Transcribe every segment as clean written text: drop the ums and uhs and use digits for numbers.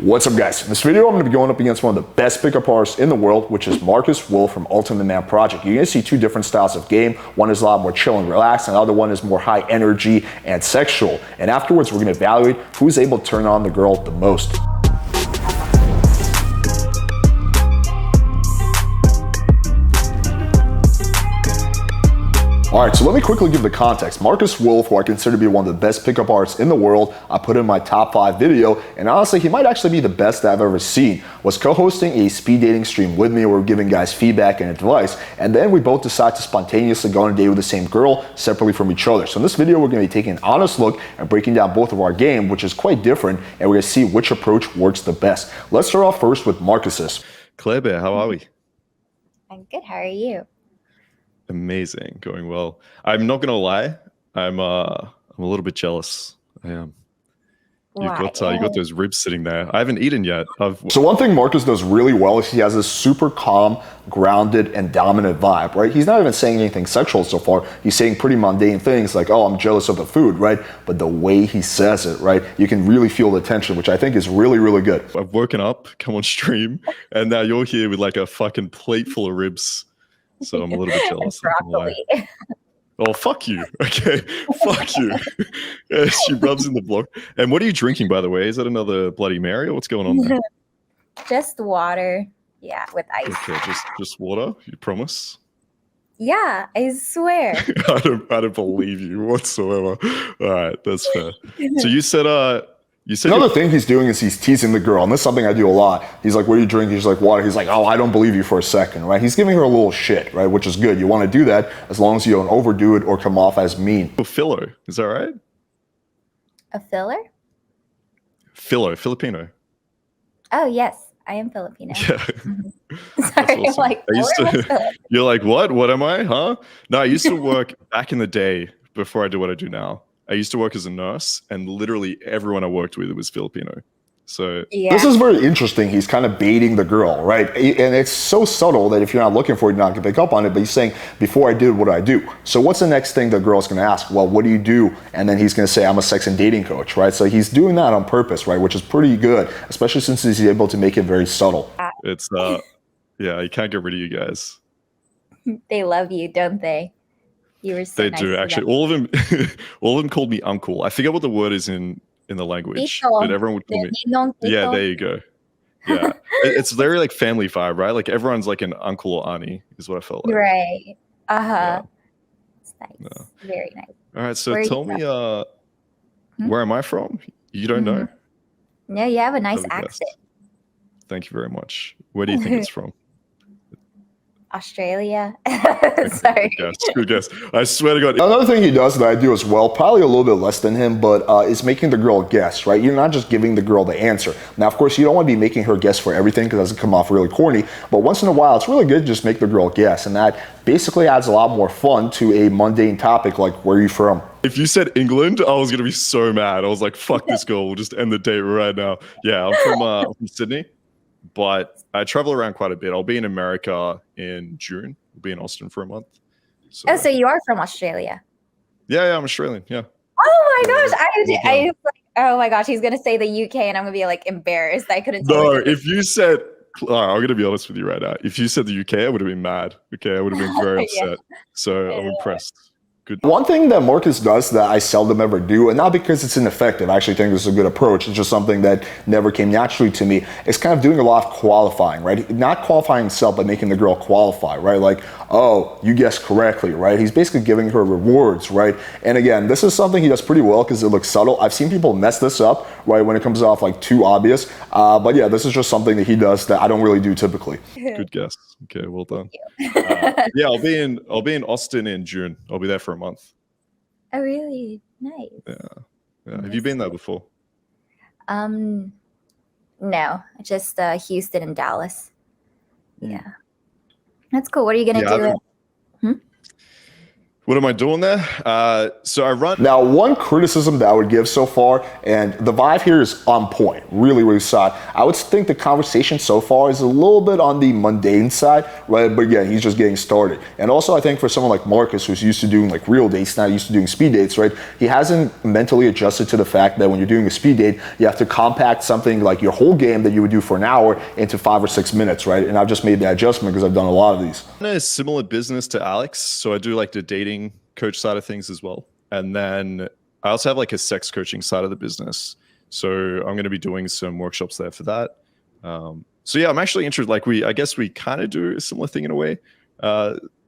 What's up, guys? In this video, I'm going to be going up against one of the best pickup artists in the world, which is Marcus Wolf from Ultimate Man Project. You're going to see two different styles of game. One is a lot more chill and relaxed, and the other one is more high energy and sexual. And afterwards, we're going to evaluate who's able to turn on the girl the most. Alright, so let me quickly give the context. Marcus Wolf, who I consider to be one of the best pickup artists in the world, I put in my top 5 video, and honestly, he might actually be the best I've ever seen, was co-hosting a speed dating stream with me where we're giving guys feedback and advice, and then we both decide to spontaneously go on a date with the same girl separately from each other. So in this video, we're going to be taking an honest look and breaking down both of our game, which is quite different, and we're going to see which approach works the best. Let's start off first with Marcus's. Claire Bear, how are we? I'm good. How are you? Amazing, going well. I'm not gonna lie, I'm a little bit jealous. I am. You got those ribs sitting there. I haven't eaten yet. So one thing Marcus does really well is he has this super calm, grounded, and dominant vibe, right? He's not even saying anything sexual so far. He's saying pretty mundane things like, oh, I'm jealous of the food, right? But the way he says it, right? You can really feel the tension, which I think is really, really good. I've woken up, come on stream, and now you're here with like a fucking plate full of ribs. So I'm a little bit jealous. Oh, fuck you. Okay, fuck you. Yeah, she rubs in the block. And what are you drinking, by the way? Is that another Bloody Mary or what's going on there? Just water. Yeah, with ice. Okay, just water? You promise? Yeah, I swear. I don't believe you whatsoever. All right, that's fair. So you said another thing he's doing is he's teasing the girl, and this is something I do a lot. He's like, what are you drinking? She's like, water. He's like, oh, I don't believe you for a second, right? He's giving her a little shit, right? Which is good. You want to do that as long as you don't overdo it or come off as mean. Filo, is that right? A filler? Filipino. Oh, yes. I am Filipino. Yeah. Sorry, awesome. You're like, what? What am I? Huh? No, I used to work back in the day before I do what I do now. I used to work as a nurse, and literally everyone I worked with was Filipino. So yeah. This is very interesting. He's kind of baiting the girl, right? And it's so subtle that if you're not looking for it, you're not going to pick up on it. But he's saying, before I did what I do. So what's the next thing the girl's going to ask? Well, what do you do? And then he's going to say, I'm a sex and dating coach, right? So he's doing that on purpose, right? Which is pretty good, especially since he's able to make it very subtle. It's, yeah, you can't get rid of you guys. They love you, don't they? You were so they nice do, actually. All of them called me uncle. I forget what the word is in the language, but everyone would call me. Yeah, there you go. Yeah, it's very like family vibe, right? Like everyone's like an uncle or auntie, is what I felt like. Right. Yeah. It's nice. Yeah. Very nice. All right, so tell me, where am I from? You don't know? No, you have a nice accent. Thank you very much. Where do you think it's from? Australia. Sorry. Good guess. I swear to God. Another thing he does that I do as well, probably a little bit less than him, but is making the girl guess, right? You're not just giving the girl the answer. Now, of course, you don't want to be making her guess for everything because it doesn't come off really corny, but once in a while, it's really good to just make the girl guess, and that basically adds a lot more fun to a mundane topic like, where are you from? If you said England, I was going to be so mad. I was like, fuck this girl. We'll just end the date right now. Yeah, I'm from Sydney. But I travel around quite a bit. I'll be in America in June. I'll be in Austin for a month. So you are from Australia? Yeah, I'm Australian. Yeah. Oh my gosh! I was like, oh my gosh, he's gonna say the UK, and I'm gonna be like embarrassed. I couldn't. No, if you said, I'm gonna be honest with you right now. If you said the UK, I would have been mad. Okay, I would have been very upset. So I'm impressed. Good. One thing that Marcus does that I seldom ever do, and not because it's ineffective, I actually think this is a good approach, it's just something that never came naturally to me, is kind of doing a lot of qualifying, right? Not qualifying himself, but making the girl qualify, right? Like, oh, you guessed correctly, right? He's basically giving her rewards, right? And again, this is something he does pretty well because it looks subtle. I've seen people mess this up, right, when it comes off like too obvious. But yeah, this is just something that he does that I don't really do typically. Good guess. Okay, well done. Yeah, I'll be in Austin in June. I'll be there for a month. Oh, really? Nice. Yeah. Have you been there before? No, just Houston and Dallas. Yeah. That's cool. What are you gonna do? What am I doing there? So I run. Now, one criticism that I would give so far, and the vibe here is on point, really, really solid. I would think the conversation so far is a little bit on the mundane side, right? But again, he's just getting started. And also, I think for someone like Marcus, who's used to doing like real dates, not used to doing speed dates, right? He hasn't mentally adjusted to the fact that when you're doing a speed date, you have to compact something like your whole game that you would do for an hour into 5 or 6 minutes, right? And I've just made that adjustment because I've done a lot of these. I'm in a similar business to Alex, so I do like the dating coach side of things as well. And then I also have like a sex coaching side of the business. So I'm going to be doing some workshops there for that. So yeah, I'm actually interested. Like I guess we kind of do a similar thing in a way.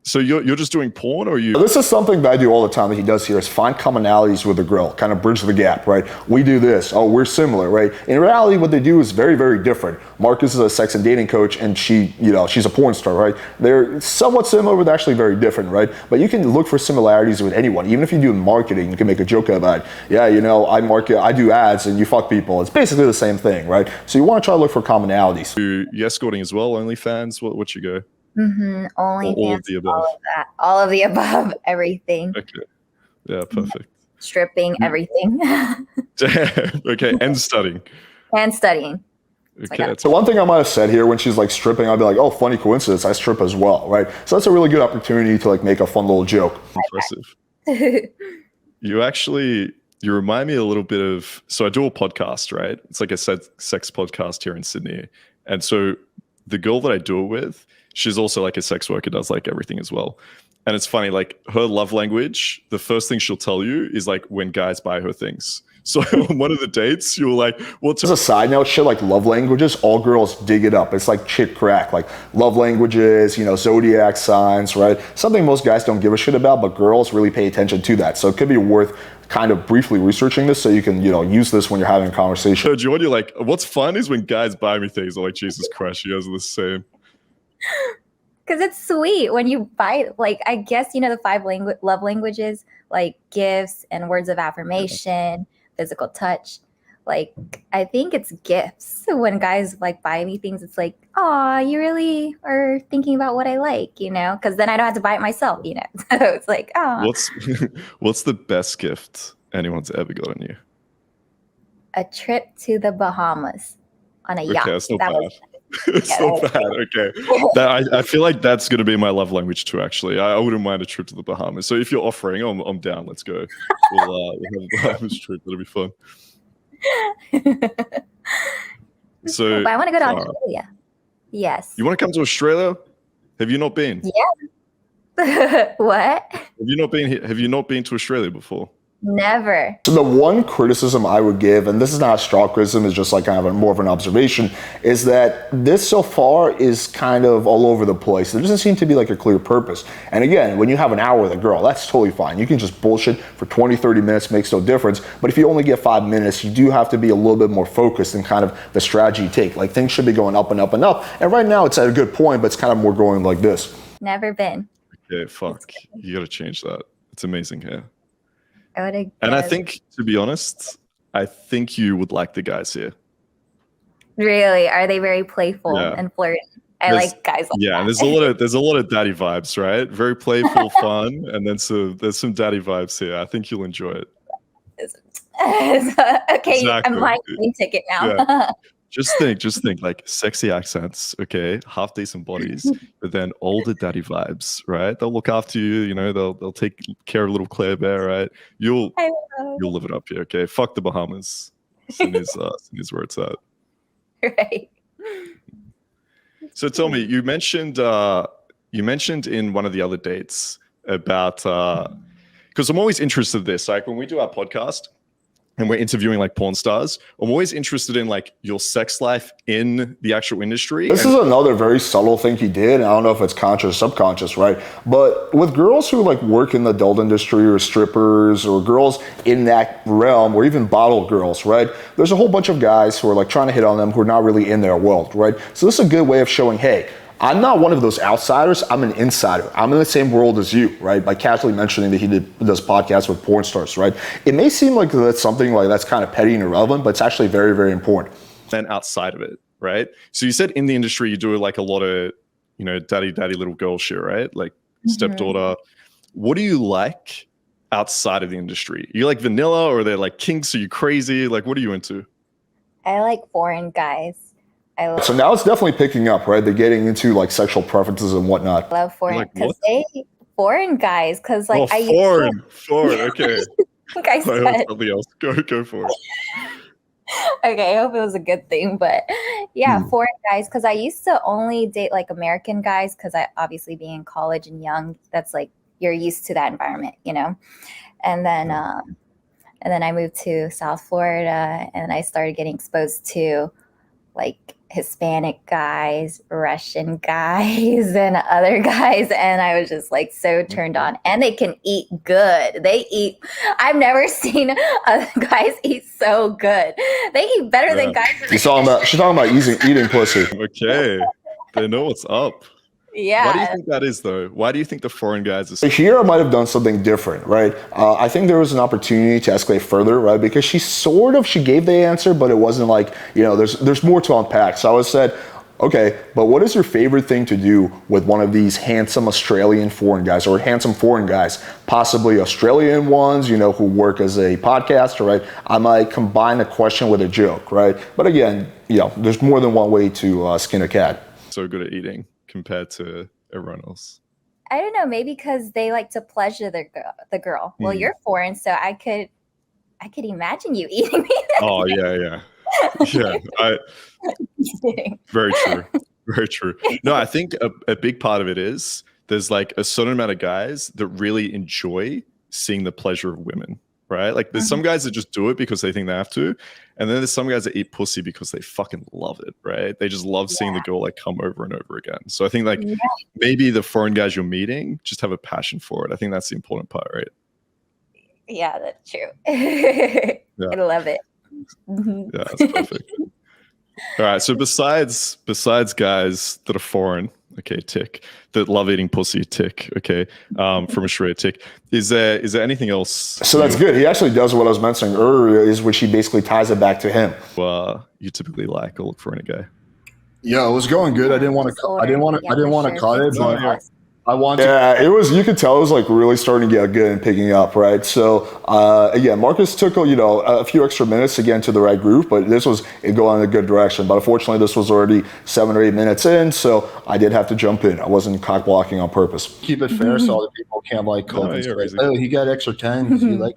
So you're just doing porn, or you? This is something that I do all the time that he does here, is find commonalities with a girl, kind of bridge the gap, right? We do this, oh, we're similar, right? In reality, what they do is very, very different. Marcus is a sex and dating coach, and she's a porn star, right? They're somewhat similar, but actually very different, right? But you can look for similarities with anyone. Even if you do marketing, you can make a joke about it. Yeah, I do ads and you fuck people. It's basically the same thing, right? So you want to try to look for commonalities. You escorting as well, OnlyFans, what you go? Only all of the above. All of that. All of the above. Everything. Okay. Yeah, perfect. Stripping, everything. Okay, and studying. And studying. Okay. So one thing I might have said here when she's like stripping, I'd be like, oh, funny coincidence, I strip as well, right? So that's a really good opportunity to like make a fun little joke. Impressive. You remind me a little bit of, so I do a podcast, right? It's like a sex podcast here in Sydney. And so the girl that I do it with, she's also like a sex worker, does like everything as well. And it's funny, like her love language, the first thing she'll tell you is like when guys buy her things. So on one of the dates, you were like, what's As a side note, shit like love languages, all girls dig it up. It's like chick crack, like love languages, zodiac signs, right? Something most guys don't give a shit about, but girls really pay attention to that. So it could be worth kind of briefly researching this so you can, use this when you're having a conversation. So you're like, what's fun is when guys buy me things. I'm like, Jesus Christ, you guys are the same. Because it's sweet when you buy, like, I guess, the 5 love languages, like gifts and words of affirmation, physical touch. Like, I think it's gifts. So when guys like buy me things, it's like, oh, you really are thinking about what I like, because then I don't have to buy it myself, So it's like, oh. What's the best gift anyone's ever gotten you? A trip to the Bahamas on a yacht. Okay, that's not bad. It's not bad. Okay, I feel like that's going to be my love language too. Actually, I wouldn't mind a trip to the Bahamas. So if you're offering, I'm down. Let's go. We'll have a Bahamas trip. That'll be fun. So, but I want to go to Australia. Yes. You want to come to Australia? Have you not been? Yeah. What? Have you not been to Australia before? Never. So the one criticism I would give, and this is not a straw criticism, it's just like kind of more of an observation, is that this so far is kind of all over the place. There doesn't seem to be like a clear purpose. And again, when you have an hour with a girl, that's totally fine. You can just bullshit for 20, 30 minutes, makes no difference. But if you only get 5 minutes, you do have to be a little bit more focused in kind of the strategy you take. Like things should be going up and up and up. And right now it's at a good point, but it's kind of more going like this. Never been. Okay, fuck. You got to change that. It's amazing here. And I think, to be honest, I think you would like the guys here. Really? Are they very playful and flirty? I like guys like that. Yeah, there's a lot of daddy vibes, right? Very playful, fun, and then there's some daddy vibes here. I think you'll enjoy it. Okay, exactly. I'm buying a ticket now. Yeah. Just think like sexy accents, okay, half decent bodies, but then all the daddy vibes, right? They'll look after you, they'll take care of little Claire Bear, right? You'll live it up here, okay? Fuck the Bahamas. Sydney's where it's at. Right. So tell me, you mentioned in one of the other dates about because I'm always interested in this, like when we do our podcast and we're interviewing like porn stars, I'm always interested in like your sex life in the actual industry. This is another very subtle thing he did. I don't know if it's conscious or subconscious, right? But with girls who like work in the adult industry or strippers or girls in that realm or even bottle girls, right? There's a whole bunch of guys who are like trying to hit on them who are not really in their world, right? So this is a good way of showing, hey, I'm not one of those outsiders. I'm an insider. I'm in the same world as you, right? By casually mentioning that he does podcasts with porn stars, right? It may seem like that's something like that's kind of petty and irrelevant, but it's actually very, very important. And outside of it, right? So you said in the industry, you do like a lot of, daddy little girl shit, right? Like stepdaughter. what do you like outside of the industry? You like vanilla, or are they like kinks? Are you crazy? Like, what are you into? I like foreign guys. So now it's definitely picking up, right? They're getting into like sexual preferences and whatnot. Love foreign Like because what? foreign guys because like I Foreign. Okay. think I I heard said something else. Go for it. okay. I hope it was a good thing, but yeah, foreign guys because I used to only date like American guys because I obviously being in college and young, that's like you're used to that environment, you know. And then I moved to South Florida and I started getting exposed to like Hispanic guys, Russian guys, and other guys. And I was just like so turned on. And they can eat good. I've never seen other guys eat so good. They eat better than guys. She's talking about eating pussy. Okay. They know what's up. Yeah. Why do you think that is, though? Why do you think the foreign guys are so Here I might have done something different, right? I think there was an opportunity to escalate further, right? Because she gave the answer, but it wasn't like, there's more to unpack. So I was said, okay, but what is your favorite thing to do with one of these handsome Australian foreign guys or handsome foreign guys, possibly Australian ones, who work as a podcaster, right? I might combine a question with a joke, right? But again, there's more than one way to skin a cat. so good at eating compared to everyone else? I don't know, maybe because they like to pleasure the girl. Well, you're foreign, so I could imagine you eating me. Oh yeah. Very true. Very true. No, I think a big part of it is there's like a certain amount of guys that really enjoy seeing the pleasure of women, right? Like there's some guys that just do it because they think they have to. And then there's some guys that eat pussy because they fucking love it, right? They just love seeing the girl like come over and over again. So I think like maybe the foreign guys you're meeting just have a passion for it. I think that's the important part, right? Yeah, that's true. I love it. Yeah, that's perfect. All right. So besides guys that are foreign, okay, tick, that love eating pussy, tick, okay, from Australia, tick, is there anything else? So that's good. He actually does what I was mentioning earlier, is which he basically ties it back to him. You typically like or look for in a guy? Yeah, it was going good. I didn't want to cut it, but I wanted. Yeah, it was. You could tell it was like really starting to get good and picking up, right? So again, Marcus took a few extra minutes to get into the right groove, but this was going in a good direction. But unfortunately, this was already 7 or 8 minutes in, so I did have to jump in. I wasn't cock blocking on purpose. Keep it fair, so other people can't oh, he got extra 10. You like.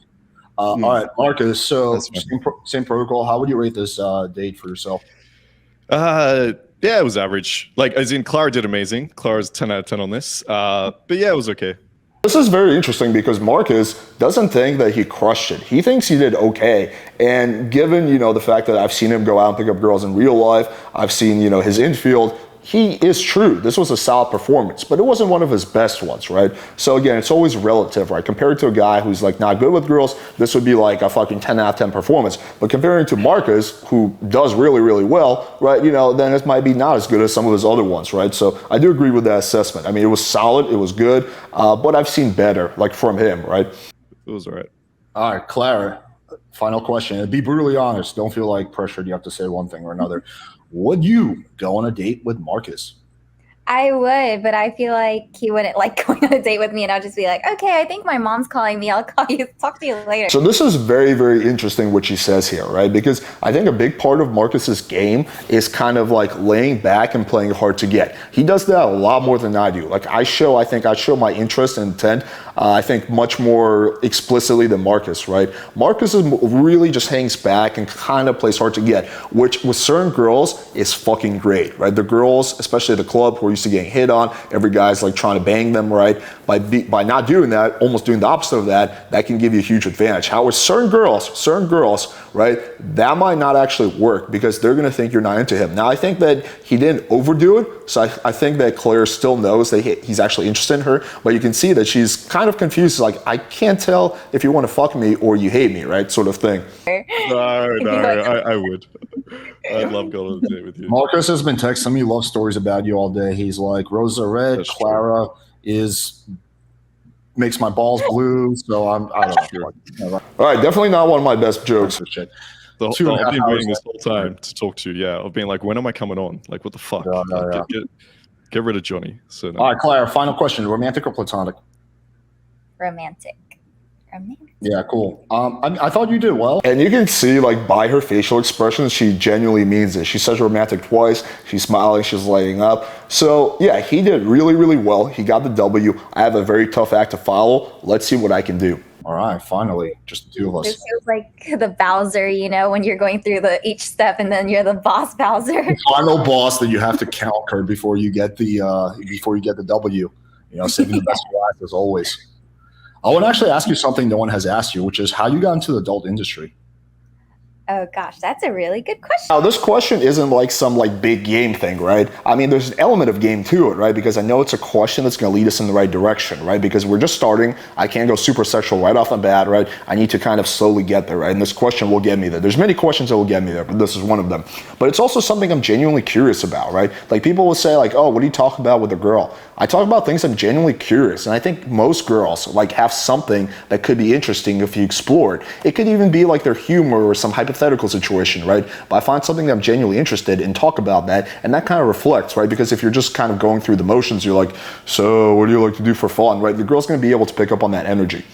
All right, Marcus. So same protocol. How would you rate this date for yourself? Yeah, it was average. Like, as in, Clara did amazing. Clara's 10 out of 10 on this. But yeah, it was okay. This is very interesting because Marcus doesn't think that he crushed it. He thinks he did okay. And given, the fact that I've seen him go out and pick up girls in real life, I've seen, his infield, he is true. This was a solid performance, but it wasn't one of his best ones, right? So again, it's always relative, right? Compared to a guy who's like not good with girls, this would be like a fucking 10 out of 10 performance. But comparing to Marcus, who does really, really well, right? Then it might be not as good as some of his other ones, right? So I do agree with that assessment. I mean, it was solid, it was good, but I've seen better, like from him, right? It was all right. All right, Clara, final question. Be brutally honest. Don't feel like pressured. You have to say one thing or another. Would you go on a date with Marcus? I would, but I feel like he wouldn't like going on a date with me, and I'll just be like, okay, I think my mom's calling me. I'll talk to you later. So this is very, very interesting what she says here, right? Because I think a big part of Marcus's game is kind of like laying back and playing hard to get. He does that a lot more than I do. Like I think I show my interest and intent, I think much more explicitly than Marcus, right? Marcus really just hangs back and kind of plays hard to get, which with certain girls is fucking great, right? The girls, especially at the club who are used to getting hit on, every guy's like trying to bang them, right? By not doing that, almost doing the opposite of that, that can give you a huge advantage. However, certain girls, right, that might not actually work because they're gonna think you're not into him. Now, I think that he didn't overdo it, so I think that Claire still knows that he's actually interested in her, but you can see that she's kind of confused, like, I can't tell if you want to fuck me or you hate me, right, sort of thing. No, I would. I'd love going on a date with you. Marcus has been texting me love stories about you all day. He's like, Rosa red, that's Clara makes my balls blue, so I don't know. All right, definitely not one of my best jokes. I've been waiting this whole time to talk to you. Yeah, I've been like, when am I coming on? Like, what the fuck? Yeah. Get rid of Johnny. So all right, Clara, final question: romantic or platonic? romantic. Yeah, cool. I thought you did well. And you can see, like, by her facial expressions, she genuinely means it. She says romantic twice. She's smiling. She's lighting up. So, yeah, he did really, really well. He got the W. I have a very tough act to follow. Let's see what I can do. All right, finally, just the two of us. This feels like the Bowser, you know, when you're going through each step and then you're the boss Bowser. The final boss that you have to conquer before you get the W. You know, saving the best for last as always. I want to actually ask you something no one has asked you, which is how you got into the adult industry. Oh gosh, that's a really good question. Now, this question isn't like some like big game thing, right? I mean, there's an element of game to it, right? Because I know it's a question that's going to lead us in the right direction, right? Because we're just starting. I can't go super sexual right off the bat, right? I need to kind of slowly get there, right? And this question will get me there. There's many questions that will get me there, but this is one of them. But it's also something I'm genuinely curious about, right? Like people will say like, oh, what do you talk about with a girl? I talk about things I'm genuinely curious. And I think most girls like have something that could be interesting if you explore it. It could even be like their humor or some hypothetical situation, right? But I find something that I'm genuinely interested in, talk about that, and that kind of reflects, right? Because if you're just kind of going through the motions, you're like, so what do you like to do for fun, right? The girl's going to be able to pick up on that energy.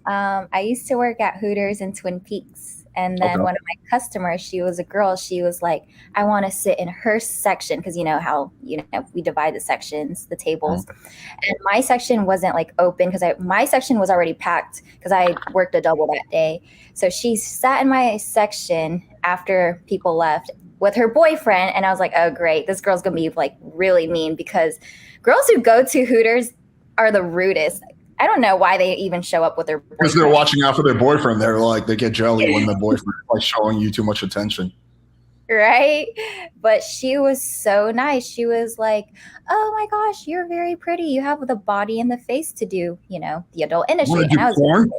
I used to work at Hooters in Twin Peaks. And then one of my customers, she was a girl. She was like, I want to sit in her section because you know how we divide the sections, the tables. And my section wasn't like open because my section was already packed because I worked a double that day. So she sat in my section after people left with her boyfriend, and I was like, oh great, this girl's gonna be like really mean because girls who go to Hooters are the rudest. I don't know why they even show up with their boyfriend. Because they're watching out for their boyfriend. They're like, they get jelly when the boyfriend is like showing you too much attention. Right? But she was so nice. She was like, oh my gosh, you're very pretty. You have the body and the face to do, the adult industry. And I was porn?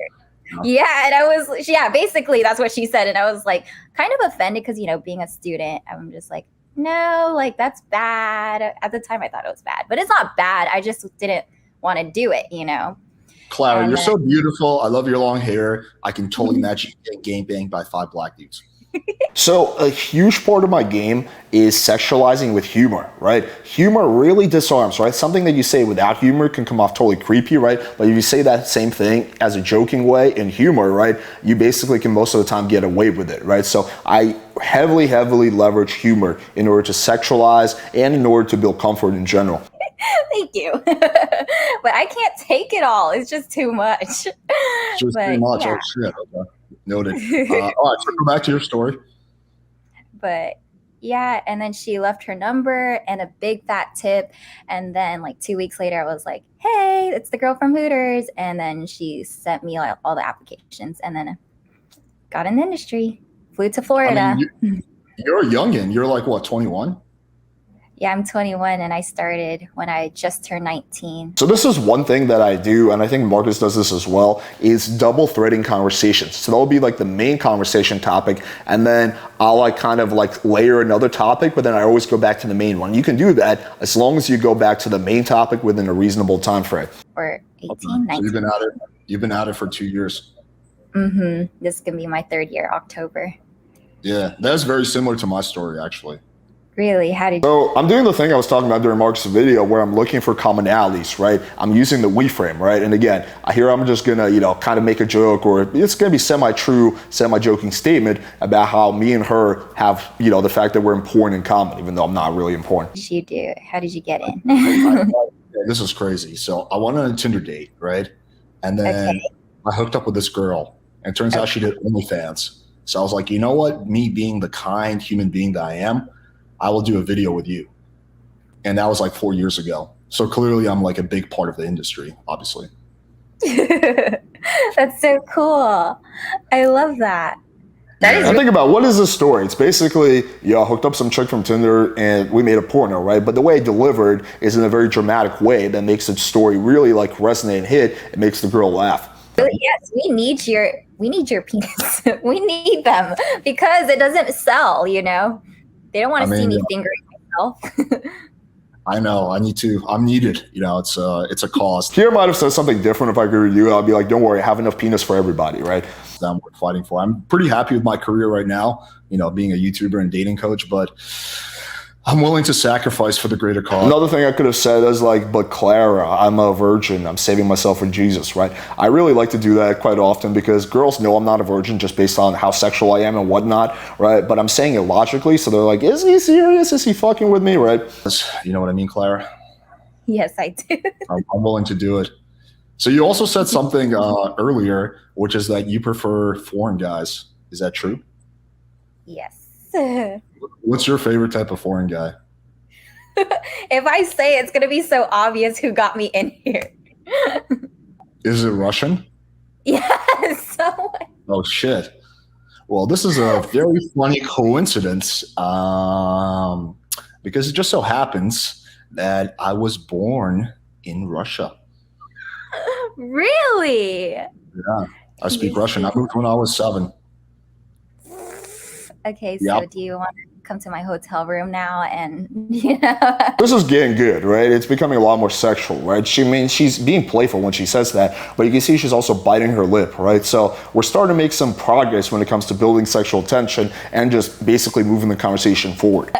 Yeah, and I was, basically that's what she said. And I was like kind of offended because, being a student, I'm just like, no, like that's bad. At the time I thought it was bad, but it's not bad. I just didn't want to do it, Clara, you're so beautiful. I love your long hair. I can totally imagine you getting game banged by 5 black dudes. So a huge part of my game is sexualizing with humor, right? Humor really disarms, right? Something that you say without humor can come off totally creepy, right? But if you say that same thing as a joking way in humor, right, you basically can most of the time get away with it, right? So I heavily leverage humor in order to sexualize and in order to build comfort in general. Thank you. But I can't take it all. It's just too much. Just too much. Yeah. Oh, shit. Okay. Noted. All right, so go back to your story. But yeah, and then she left her number and a big fat tip. And then like 2 weeks later, I was like, hey, it's the girl from Hooters. And then she sent me like all the applications and then got in the industry, flew to Florida. I mean, you're a youngin'. You're like, what, 21? Yeah, I'm 21 and I started when I just turned 19. So this is one thing that I do, and I think Marcus does this as well, is double threading conversations. So that'll be like the main conversation topic, and then I'll like kind of like layer another topic, but then I always go back to the main one. You can do that as long as you go back to the main topic within a reasonable time frame. Or 18, okay. 19. So you've been at it for 2 years. Mm-hmm. This is gonna be my 3rd year, October. Yeah, that's very similar to my story, actually. Really? How did you? So I'm doing the thing I was talking about during Mark's video where I'm looking for commonalities, right? I'm using the we frame, right? And again, here I'm just gonna, kind of make a joke, or it's gonna be semi-true, semi-joking statement about how me and her have, the fact that we're important in common, even though I'm not really important. What did you do? How did you get in? This is crazy. So I went on a Tinder date, right? And then I hooked up with this girl, and it turns out she did OnlyFans. So I was like, you know what? Me being the kind human being that I am, I will do a video with you. And that was like 4 years ago. So clearly I'm like a big part of the industry, obviously. That's so cool. I love that. I think about what is this story? It's basically, I hooked up some chick from Tinder and we made a porno, right? But the way it delivered is in a very dramatic way that makes the story really like resonate and hit. It makes the girl laugh. Yes, we need your penis. We need them because it doesn't sell, They don't want to see me fingering myself. I know. I'm needed. It's a cause. Pierre might have said something different if I agree with you. I'll be like, don't worry, I have enough penis for everybody, right? I'm fighting for. I'm pretty happy with my career right now, being a YouTuber and dating coach, but I'm willing to sacrifice for the greater cause. Another thing I could have said is like, but Clara, I'm a virgin. I'm saving myself for Jesus, right? I really like to do that quite often because girls know I'm not a virgin just based on how sexual I am and whatnot, right? But I'm saying it logically, so they're like, is he serious? Is he fucking with me, right? You know what I mean, Clara? Yes, I do. I'm willing to do it. So you also said something earlier, which is that you prefer foreign guys. Is that true? Yes. What's your favorite type of foreign guy? If I say it's going to be so obvious who got me in here. Is it Russian? Yes. Oh, shit. Well, this is a very funny coincidence because it just so happens that I was born in Russia. Really? Yeah, I speak Russian. I moved when I was 7. Okay, so do you want to come to my hotel room now and, you know? This is getting good, right? It's becoming a lot more sexual, right? She's being playful when she says that, but you can see she's also biting her lip, right? So we're starting to make some progress when it comes to building sexual tension and just basically moving the conversation forward.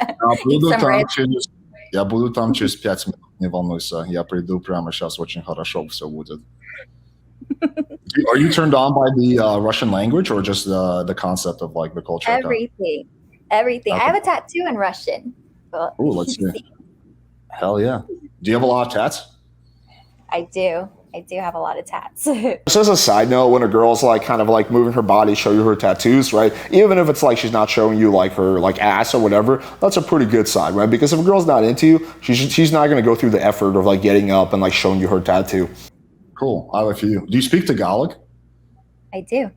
Я буду там через 5 минут, не волнуйся. Я приду прямо сейчас, очень хорошо все будет. Are you turned on by the Russian language or just the concept of like the culture? Everything. Okay. I have a tattoo in Russian. Oh, let's see. Hell yeah. Do you have a lot of tats? I do have a lot of tats. Just as a side note, when a girl's like kind of like moving her body, show you her tattoos, right? Even if it's like she's not showing you like her like ass or whatever, that's a pretty good sign, right? Because if a girl's not into you, she's not going to go through the effort of like getting up and like showing you her tattoo. Cool. I have a few. Do you speak Tagalog? I do.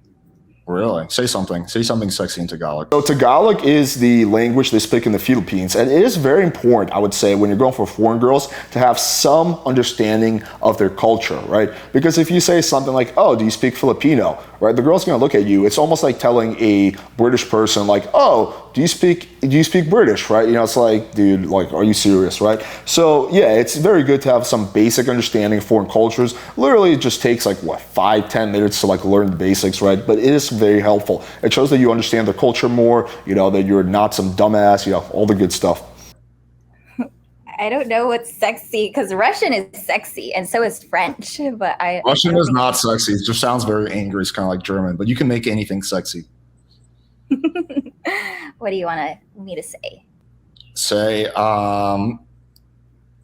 Really? Say something. Say something sexy in Tagalog. So Tagalog is the language they speak in the Philippines, and it is very important, I would say, when you're going for foreign girls to have some understanding of their culture, right? Because if you say something like, oh, do you speak Filipino, right? The girl's gonna look at you. It's almost like telling a British person like, oh, do you speak British, right? You know, it's like, dude, like, are you serious, right? So yeah, it's very good to have some basic understanding of foreign cultures. Literally, it just takes like what, 5-10 minutes to like learn the basics, right? But it is very helpful. It shows that you understand the culture more, you know, that you're not some dumbass, you know, all the good stuff. I don't know what's sexy because Russian is sexy and so is French, but Russian is not sexy. It just sounds very angry. It's kind of like German, but you can make anything sexy. What do you want me to say? Say,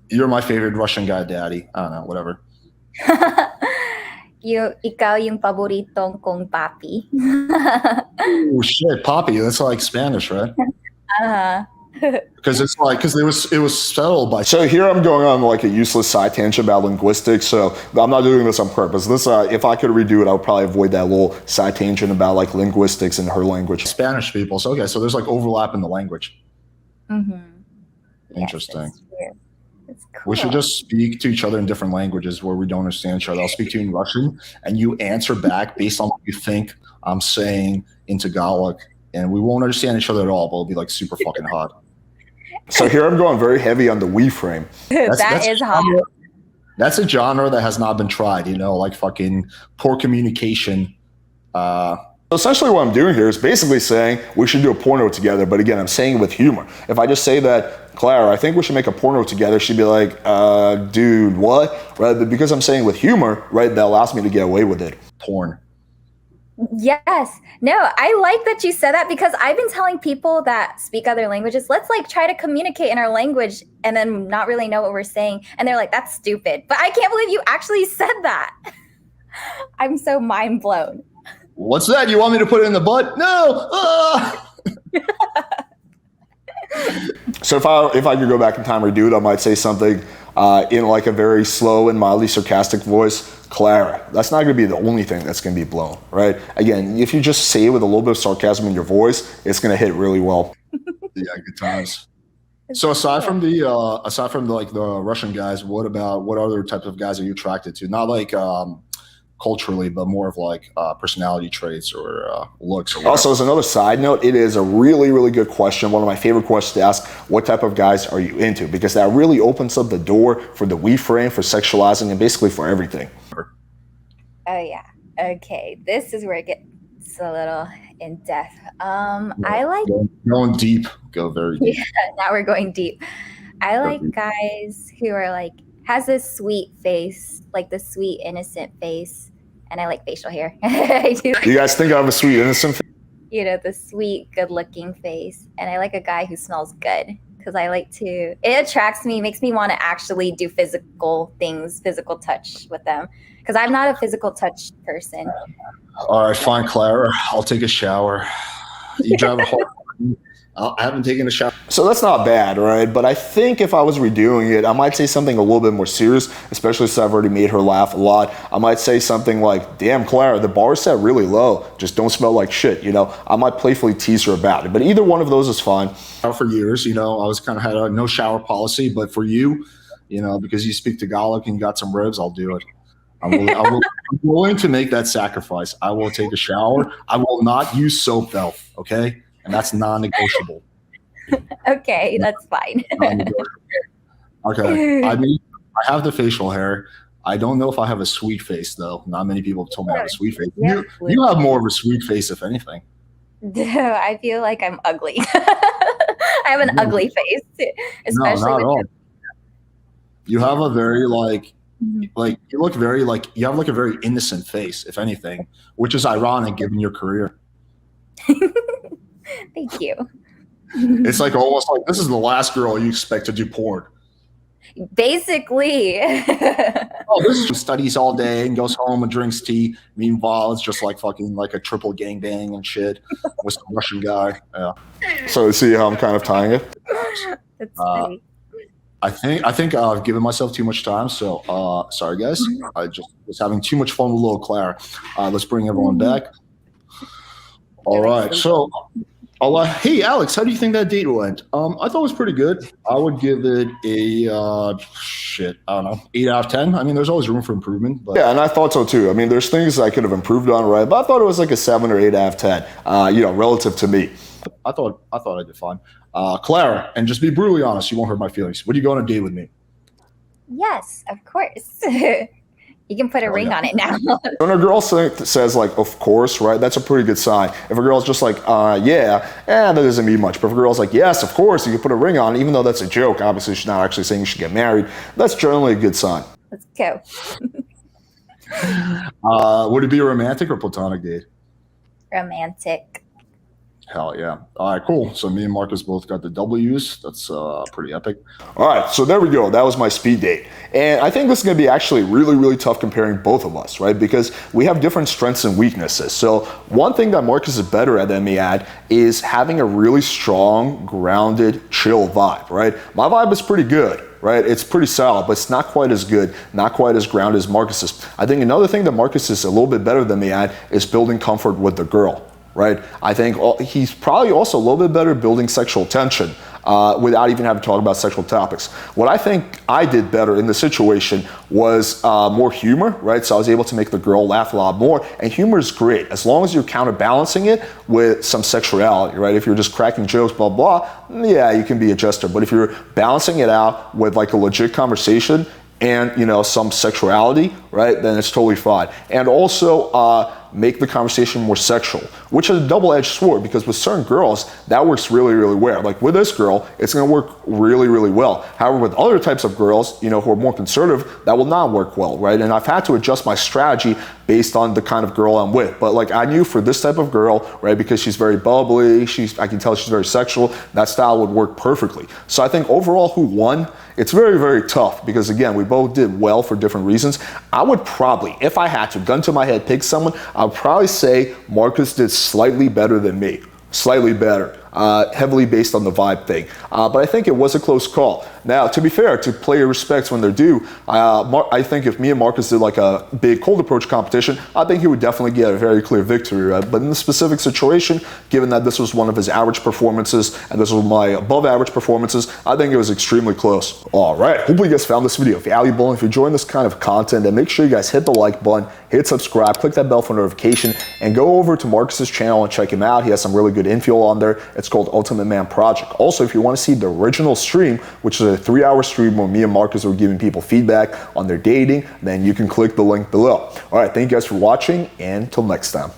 you're my favorite Russian guy, daddy. I don't know, whatever. Ikaw yung paboritong kong papi. Oh shit, papi. That's like Spanish, right? Uh-huh. Because it's like, because it was settled by. So here I'm going on like a useless side tangent about linguistics. So I'm not doing this on purpose. This, if I could redo it, I would probably avoid that little side tangent about like linguistics in her language. Spanish people. So okay, so there's like overlap in the language. Mm-hmm. Interesting. It's cool. We should just speak to each other in different languages where we don't understand each other. I'll speak to you in Russian, and you answer back based on what you think I'm saying in Tagalog, and we won't understand each other at all, but it'll be like super fucking hot. So here I'm going very heavy on the we frame. That is hot. That's a genre that has not been tried, you know, like fucking poor communication. Essentially what I'm doing here is basically saying we should do a porno together, but again, I'm saying it with humor. If I just say that, Clara, I think we should make a porno together, she'd be like, dude, what? Right? But because I'm saying it with humor, right, that allows me to get away with it. Porn. Yes. No, I like that you said that because I've been telling people that speak other languages, let's like try to communicate in our language and then not really know what we're saying. And they're like, that's stupid. But I can't believe you actually said that. I'm so mind blown. What's that? You want me to put it in the butt? No. So if I could go back in time or do it, I might say something in like a very slow and mildly sarcastic voice. Clara, that's not going to be the only thing that's going to be blown, right? Again, if you just say it with a little bit of sarcasm in your voice, it's going to hit really well. Yeah, good times. So aside from the like the Russian guys, what other types of guys are you attracted to? Not like culturally, but more of like personality traits or looks. Or also, as another side note, it is a really, really good question. One of my favorite questions to ask, what type of guys are you into? Because that really opens up the door for the we frame, for sexualizing, and basically for everything. Oh, yeah. Okay. This is where it gets It's a little in depth. I like. Going deep. Go very deep. Yeah, now we're going deep. I like deep. guys who are like has this sweet face, like the sweet innocent face, and I like facial hair. I do. You guys think I have a sweet innocent face? The sweet, good-looking face, and I like a guy who smells good because I like to. It attracts me, makes me want to actually do physical things, physical touch with them, because I'm not a physical touch person. All right, fine, Clara. I'll take a shower. You drive a hard. I haven't taken a shower. So that's not bad, right? But I think if I was redoing it, I might say something a little bit more serious, especially since I've already made her laugh a lot. I might say something like, damn, Clara, the bar is set really low. Just don't smell like shit, I might playfully tease her about it. But either one of those is fine. For years, I was kind of had a no shower policy. But for you, because you speak Tagalog and you got some ribs, I'll do it. I'm willing to make that sacrifice. I will take a shower. I will not use soap, though, okay? And that's non-negotiable. Okay, that's fine. Okay. I have the facial hair. I don't know if I have a sweet face, though. Not many people have told me I have a sweet face. You have more of a sweet face, if anything. I feel like I'm ugly. I have an ugly face, especially no, not at all. You have a very you look very you have like a very innocent face, if anything, which is ironic given your career. Thank you. It's like almost like this is the last girl you expect to do porn. Basically. This is studies all day and goes home and drinks tea. Meanwhile, it's just like fucking like a triple gangbang and shit with some Russian guy. Yeah. So see how I'm kind of tying it? That's funny. I think I've given myself too much time. So sorry guys. I just was having too much fun with little Clara. Let's bring everyone back. All right. So hey Alex, how do you think that date went? I thought it was pretty good. I would give it a I don't know, 8 out of 10. I mean, there's always room for improvement. But yeah, and I thought so too. I mean, there's things I could have improved on, right? But I thought it was like a 7 or 8 out of 10. Relative to me. I thought I did fine. Clara, and just be brutally honest, you won't hurt my feelings. Would you go on a date with me? Yes, of course. You can put a ring on it now. When a girl says like, of course, right, that's a pretty good sign. If a girl's just like, that doesn't mean much. But if a girl's like, yes, of course, you can put a ring on, even though that's a joke, obviously she's not actually saying you should get married, that's generally a good sign. Let's go. Would it be a romantic or platonic date? Romantic. Hell yeah. All right, cool. So me and Marcus both got the W's. That's pretty epic. All right, so there we go. That was my speed date. And I think this is going to be actually really, really tough comparing both of us, right? Because we have different strengths and weaknesses. So one thing that Marcus is better at than me at is having a really strong, grounded, chill vibe, right? My vibe is pretty good. Right? It's pretty solid, but it's not quite as good, not quite as grounded as Marcus's. I think another thing that Marcus is a little bit better than me at is building comfort with the girl. Right? I think he's probably also a little bit better at building sexual tension without even having to talk about sexual topics. What I think I did better in the situation was more humor, right? So I was able to make the girl laugh a lot more, and humor is great as long as you're counterbalancing it with some sexuality, right? If you're just cracking jokes, blah, blah, yeah, you can be a jester. But if you're balancing it out with like a legit conversation and, some sexuality, right, then it's totally fine. And also, make the conversation more sexual, which is a double-edged sword because with certain girls, that works really, really well. Like with this girl, it's gonna work really, really well. However, with other types of girls, who are more conservative, that will not work well, right? And I've had to adjust my strategy based on the kind of girl I'm with. But like I knew for this type of girl, right, because she's very bubbly, I can tell she's very sexual, that style would work perfectly. So I think overall who won, it's very, very tough because again, we both did well for different reasons. I would probably, if I had to, gun to my head, pick someone, I would probably say Marcus did slightly better than me. Slightly better. Heavily based on the vibe thing. But I think it was a close call. Now, to be fair, to play your respects when they're due, I think if me and Marcus did like a big cold approach competition, I think he would definitely get a very clear victory, right? But in the specific situation, given that this was one of his average performances and this was my above average performances, I think it was extremely close. All right, hopefully you guys found this video valuable. If you're enjoying this kind of content, then make sure you guys hit the like button, hit subscribe, click that bell for notification, and go over to Marcus's channel and check him out. He has some really good info on there. It's called Ultimate Man Project. Also, if you want to see the original stream, which is a 3-hour stream where me and Marcus were giving people feedback on their dating, then you can click the link below. All right, thank you guys for watching, and until next time.